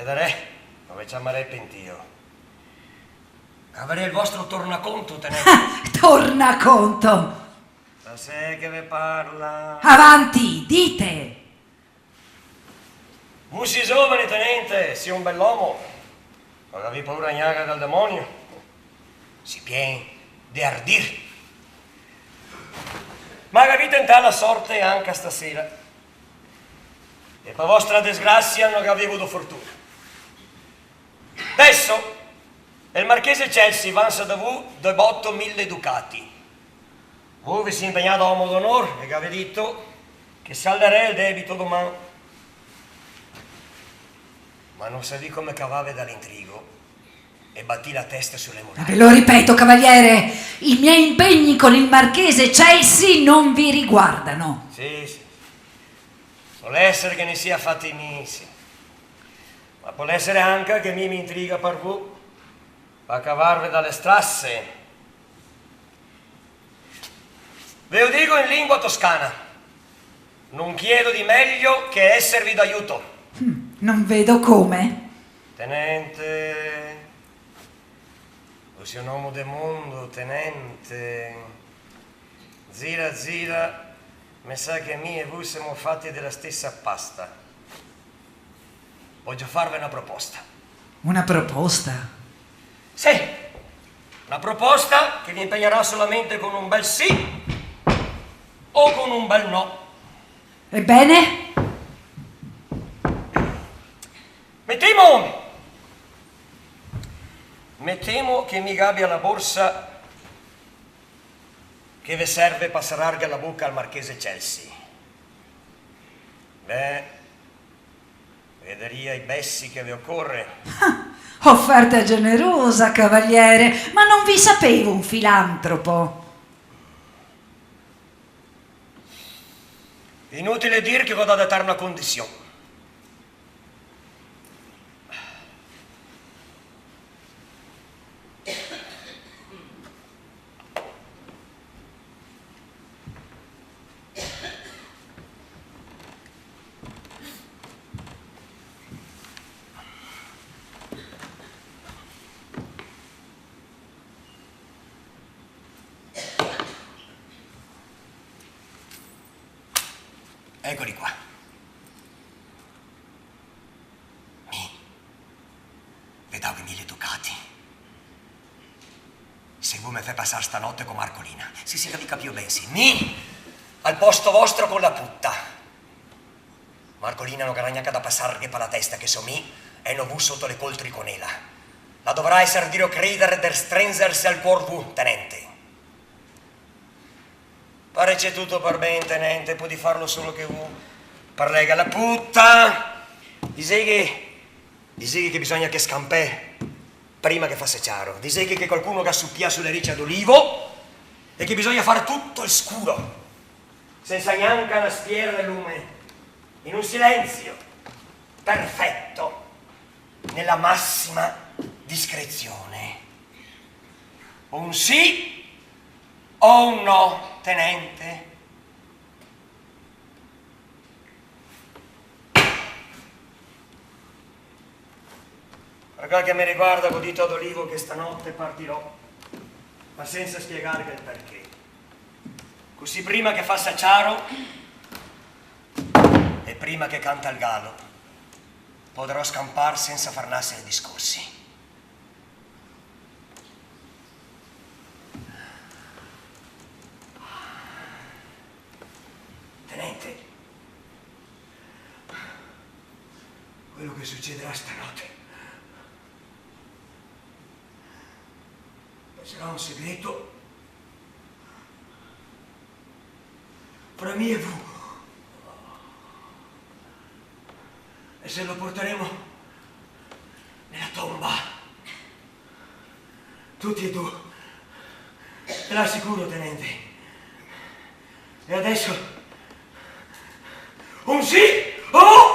Vedere dove ci amarei pentio. Avrei il vostro tornaconto, tenente. Tornaconto! Da sé che ve parla. Avanti, dite! Voi si giovane, tenente, sia un bell'uomo. Non avevi paura gnaga dal demonio. Si pien di ardir. Ma avete in tale sorte anche stasera. E per vostra disgrazia non avevo avuto fortuna. Adesso il marchese Chelsea avanza da voi da botto 1000 ducati. Voi vi si impegnato a uomo d'onore e che avete detto che salderei il debito domani. Ma non sa di come cavave dall'intrigo e batti la testa sulle mura. Ve lo ripeto, cavaliere, i miei impegni con il marchese Chelsea non vi riguardano. Sì. Può essere che ne sia fatti misi, ma può essere anche che mi intriga per voi, a cavarvi dalle strasse. Ve lo dico in lingua toscana, non chiedo di meglio che esservi d'aiuto. Non vedo come. Tenente, voi siete un uomo del mondo, tenente. Zira, mi sa che me e voi siamo fatti della stessa pasta. Voglio farvi una proposta. Una proposta? Sì, una proposta che vi impegnerà solamente con un bel sì o con un bel no. Ebbene? Mettiamo che mi gabbia la borsa che vi serve per serrarghe la bocca al marchese Chelsea. Beh, vederia i bessi che vi occorre. Offerta generosa, cavaliere, ma non vi sapevo un filantropo. Inutile dir che vado ad dare una condizione. Eccoli qua. Vi do 1000 ducati. Se voi mi fate passare stanotte con Marcolina, si capica più bene, sì. Al posto vostro con la putta. Marcolina non garagna da passare che per la testa che so e non vu sotto le coltri con ella. La dovrà essere dire credere der strengersi al cuor vu, tenente. Pare c'è tutto per ben, tenente, può di farlo solo che vu. Parlega la putta. Dice che bisogna che scampè prima che fosse chiaro. Dice che qualcuno che assoppia sulle ricce d'olivo e che bisogna fare tutto il scuro, senza neanche una spiera del lume, in un silenzio perfetto, nella massima discrezione. Un sì o un no, tenente? Per quel che mi riguarda, ho detto ad Olivo che stanotte partirò, ma senza spiegare il perché. Così prima che faccia chiaro e prima che canta il gallo, potrò scampar senza far nascere discorsi. Tenente, quello che succederà stanotte sarà un segreto fra me e voi. E se lo porteremo nella tomba, tutti e due, te l'assicuro, tenente. E adesso un sì o